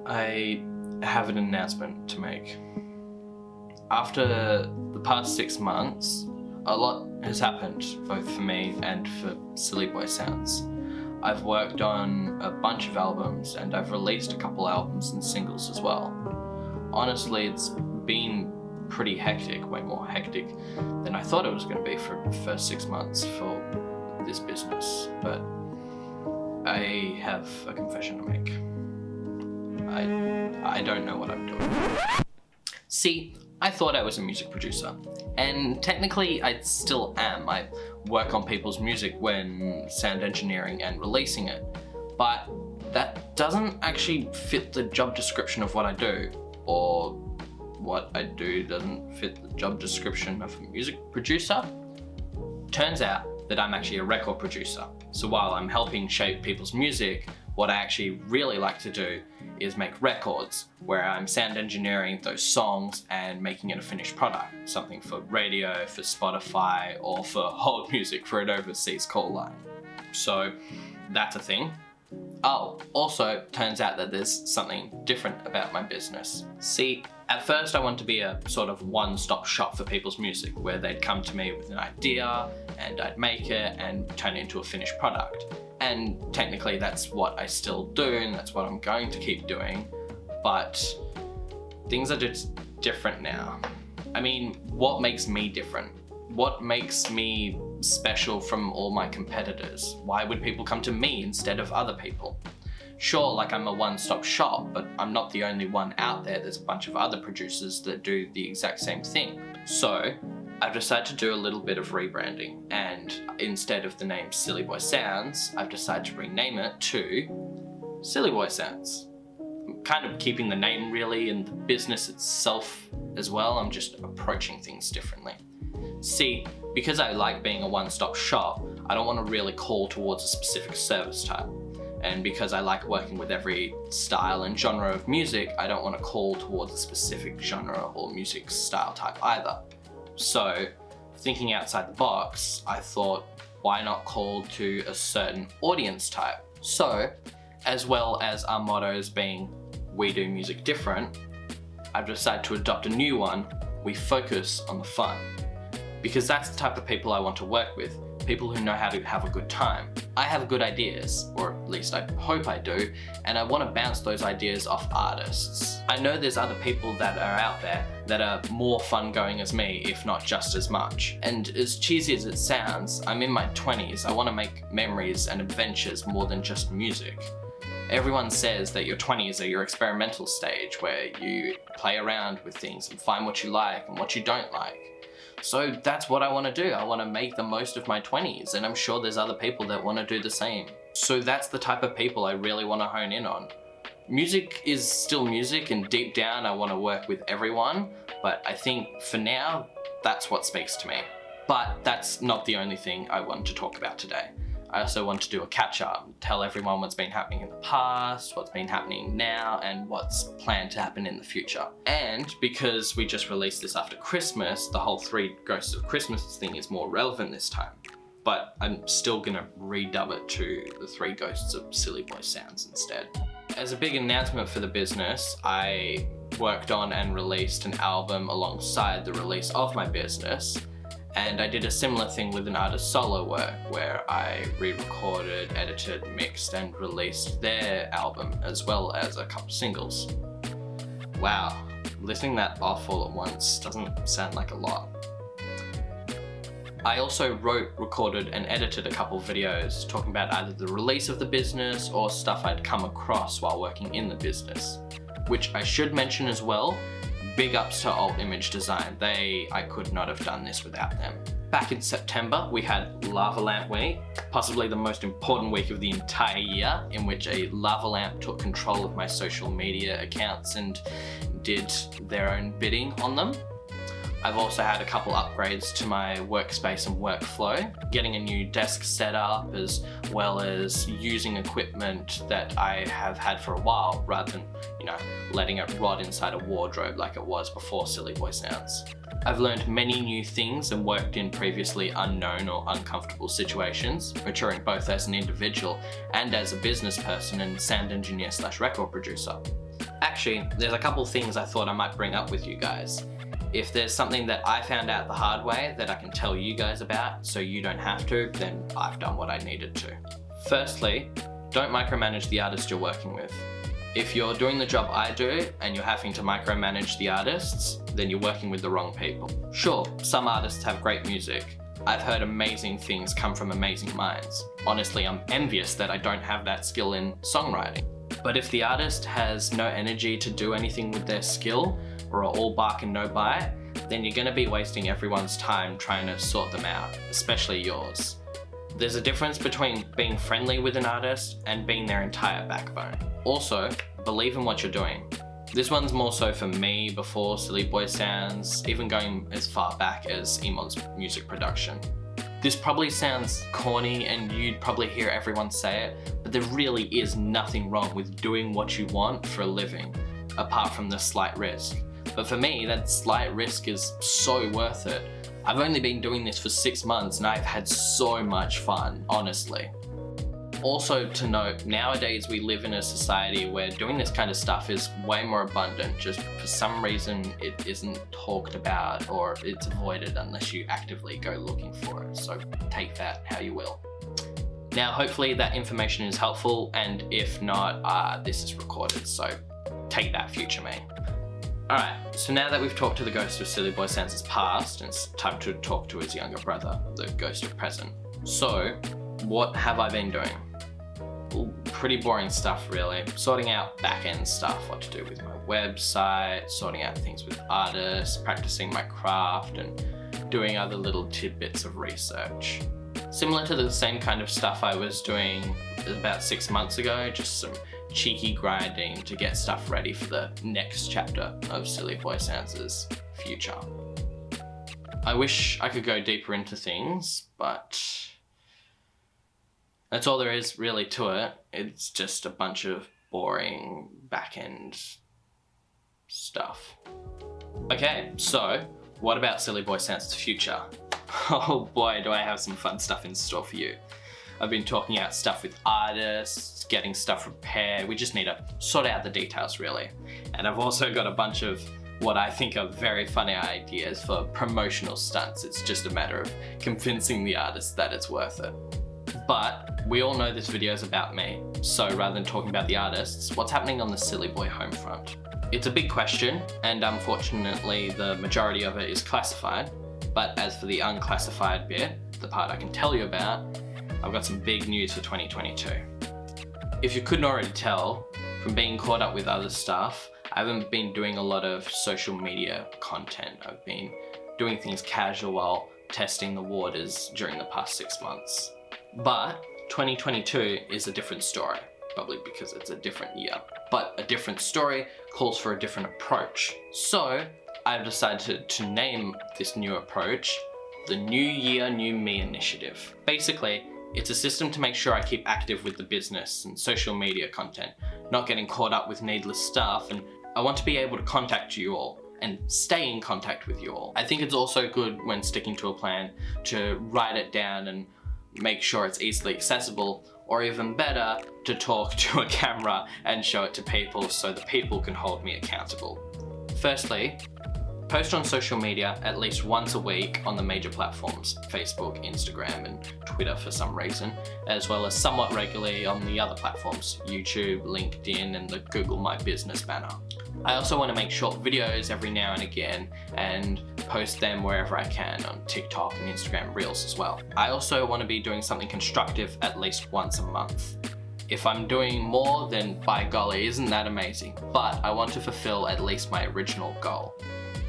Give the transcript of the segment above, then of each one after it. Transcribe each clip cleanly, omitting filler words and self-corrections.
I have an announcement to make. After the past 6 months, a lot has happened, both for me and for Silly Boy Sounds. I've worked on a bunch of albums and I've released a couple albums and singles as well. Honestly, it's been pretty hectic, way more hectic than I thought it was going to be for the first 6 months for this business, but I have a confession to make. I don't know what I'm doing. See, I thought I was a music producer, and technically I still am. I work on people's music when sound engineering and releasing it, but that doesn't actually fit the job description of what I do, or what I do doesn't fit the job description of a music producer. Turns out that I'm actually a record producer, so while I'm helping shape people's music, what I actually really like to do is make records, where I'm sound engineering those songs and making it a finished product, something for radio, for Spotify, or for hold music for an overseas call line. So that's a thing. Oh, also, turns out that there's something different about my business. See, at first I wanted to be a sort of one-stop shop for people's music, where they'd come to me with an idea and I'd make it and turn it into a finished product. And technically that's what I still do and that's what I'm going to keep doing, but things are just different now. I mean, what makes me different? What makes me special from all my competitors? Why would people come to me instead of other people? Sure, like I'm a one-stop shop, but I'm not the only one out there. There's a bunch of other producers that do the exact same thing. So I've decided to do a little bit of rebranding, and instead of the name Silly Boy Sounds, I've decided to rename it to Silly Boy Sounds. I'm kind of keeping the name really and the business itself as well. I'm just approaching things differently. See, because I like being a one-stop shop, I don't want to really call towards a specific service type. And because I like working with every style and genre of music, I don't want to call towards a specific genre or music style type either. So, thinking outside the box, I thought, why not call to a certain audience type? So, as well as our mottos being, we do music different, I've decided to adopt a new one, we focus on the fun. Because that's the type of people I want to work with, people who know how to have a good time. I have good ideas, or at least I hope I do, and I want to bounce those ideas off artists. I know there's other people that are out there that are more fun going as me, if not just as much. And as cheesy as it sounds, I'm in my 20s, I want to make memories and adventures more than just music. Everyone says that your 20s are your experimental stage, where you play around with things and find what you like and what you don't like. So that's what I want to do. I want to make the most of my 20s, and I'm sure there's other people that want to do the same. So that's the type of people I really want to hone in on. Music is still music, and deep down I want to work with everyone, but I think for now, that's what speaks to me. But that's not the only thing I want to talk about today. I also want to do a catch-up, tell everyone what's been happening in the past, what's been happening now, and what's planned to happen in the future. And because we just released this after Christmas, the whole 3 Ghosts of Christmas thing is more relevant this time. But I'm still gonna redub it to the 3 Ghosts of Silly Boy Sounds instead. As a big announcement for the business, I worked on and released an album alongside the release of my business. And I did a similar thing with an artist solo work, where I re-recorded, edited, mixed, and released their album, as well as a couple singles. Wow, listening that off all at once doesn't sound like a lot. I also wrote, recorded, and edited a couple videos talking about either the release of the business or stuff I'd come across while working in the business. Which I should mention as well, big ups to Alt Image Design. I could not have done this without them. Back in September, we had Lava Lamp Week, possibly the most important week of the entire year, in which a lava lamp took control of my social media accounts and did their own bidding on them. I've also had a couple upgrades to my workspace and workflow, getting a new desk set up, as well as using equipment that I have had for a while, rather than, letting it rot inside a wardrobe like it was before Silly Boy Sounds. I've learned many new things and worked in previously unknown or uncomfortable situations, maturing both as an individual and as a business person and sound engineer / record producer. Actually, there's a couple things I thought I might bring up with you guys. If there's something that I found out the hard way that I can tell you guys about so you don't have to, then I've done what I needed to. Firstly, don't micromanage the artist you're working with. If you're doing the job I do and you're having to micromanage the artists, then you're working with the wrong people. Sure, some artists have great music. I've heard amazing things come from amazing minds. Honestly, I'm envious that I don't have that skill in songwriting. But if the artist has no energy to do anything with their skill, or are all bark and no bite, then you're gonna be wasting everyone's time trying to sort them out, especially yours. There's a difference between being friendly with an artist and being their entire backbone. Also, believe in what you're doing. This one's more so for me before Silly Boy Sounds, even going as far back as Emon's music production. This probably sounds corny and you'd probably hear everyone say it, but there really is nothing wrong with doing what you want for a living, apart from the slight risk. But for me, that slight risk is so worth it. I've only been doing this for 6 months and I've had so much fun, honestly. Also to note, nowadays we live in a society where doing this kind of stuff is way more abundant. Just for some reason it isn't talked about or it's avoided unless you actively go looking for it. So take that how you will. Now hopefully that information is helpful, and if not, this is recorded, so take that, future me. Alright, so now that we've talked to the ghost of Silly Boy Sounds' past, it's time to talk to his younger brother, the ghost of present. So, what have I been doing? Well, pretty boring stuff really. Sorting out back-end stuff, what to do with my website, sorting out things with artists, practicing my craft, and doing other little tidbits of research. Similar to the same kind of stuff I was doing about 6 months ago, just some cheeky grinding to get stuff ready for the next chapter of Silly Boy Sounds' future. I wish I could go deeper into things, but that's all there is really to it. It's just a bunch of boring back-end stuff. Okay, so what about Silly Boy Sounds' future? Oh boy, do I have some fun stuff in store for you. I've been talking out stuff with artists, getting stuff prepared. We just need to sort out the details really. And I've also got a bunch of what I think are very funny ideas for promotional stunts. It's just a matter of convincing the artist that it's worth it. But we all know this video is about me, so rather than talking about the artists, what's happening on the Silly Boy home front? It's a big question, and unfortunately the majority of it is classified. But as for the unclassified bit, the part I can tell you about, I've got some big news for 2022. If you couldn't already tell, from being caught up with other stuff, I haven't been doing a lot of social media content. I've been doing things casual while testing the waters during the past 6 months. But 2022 is a different story, probably because it's a different year. But a different story calls for a different approach. So I've decided to name this new approach the New Year, New Me initiative. Basically, it's a system to make sure I keep active with the business and social media content, not getting caught up with needless stuff, and I want to be able to contact you all and stay in contact with you all. I think it's also good when sticking to a plan to write it down and make sure it's easily accessible, or even better, to talk to a camera and show it to people so the people can hold me accountable. Firstly, post on social media at least once a week on the major platforms, Facebook, Instagram, and Twitter for some reason, as well as somewhat regularly on the other platforms, YouTube, LinkedIn, and the Google My Business banner. I also want to make short videos every now and again and post them wherever I can on TikTok and Instagram Reels as well. I also want to be doing something constructive at least once a month. If I'm doing more, then by golly, isn't that amazing? But I want to fulfill at least my original goal.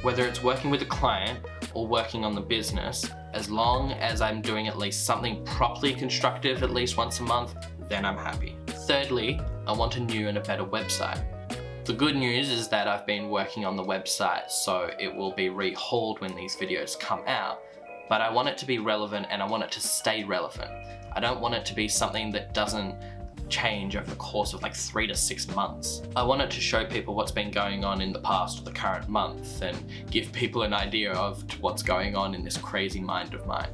Whether it's working with a client or working on the business, as long as I'm doing at least something properly constructive at least once a month, then I'm happy. Thirdly, I want a new and a better website. The good news is that I've been working on the website, so it will be rehauled when these videos come out, but I want it to be relevant and I want it to stay relevant. I don't want it to be something that doesn't change over the course of like 3 to 6 months. I wanted to show people what's been going on in the past or the current month and give people an idea of what's going on in this crazy mind of mine.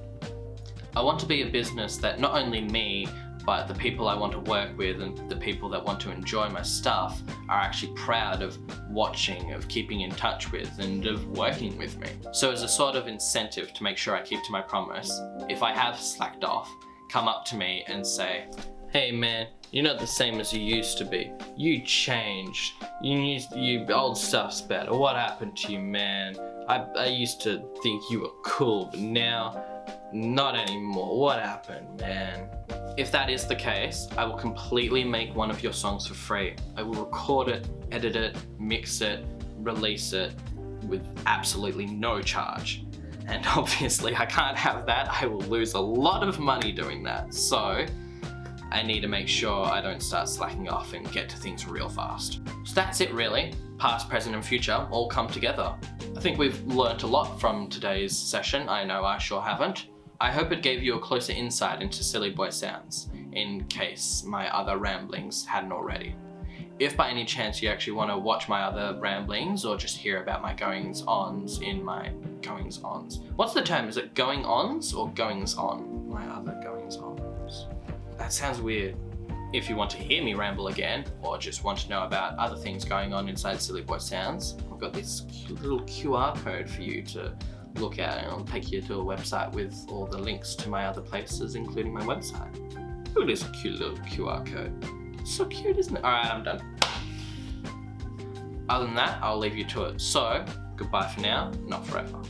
I want to be a business that not only me, but the people I want to work with and the people that want to enjoy my stuff are actually proud of watching, of keeping in touch with, and of working with me. So as a sort of incentive to make sure I keep to my promise, if I have slacked off, come up to me and say, "Hey man, you're not the same as you used to be. You changed. You old stuff's better. What happened to you, man? I used to think you were cool, but now, not anymore. What happened, man?" If that is the case, I will completely make one of your songs for free. I will record it, edit it, mix it, release it with absolutely no charge. And obviously I can't have that. I will lose a lot of money doing that. So I need to make sure I don't start slacking off and get to things real fast. So that's it really. Past, present and future all come together. I think we've learnt a lot from today's session. I know I sure haven't. I hope it gave you a closer insight into Silly Boy Sounds, in case my other ramblings hadn't already. If by any chance you actually want to watch my other ramblings or just hear about my goings-ons in my goings-ons. What's the term? Is it going-ons or goings-on? My other goings-ons. That sounds weird. If you want to hear me ramble again, or just want to know about other things going on inside Silly Boy Sounds, I've got this cute little QR code for you to look at, and it'll take you to a website with all the links to my other places, including my website. Look at this cute little QR code. It's so cute, isn't it? Alright, I'm done. Other than that, I'll leave you to it. So, goodbye for now, not forever.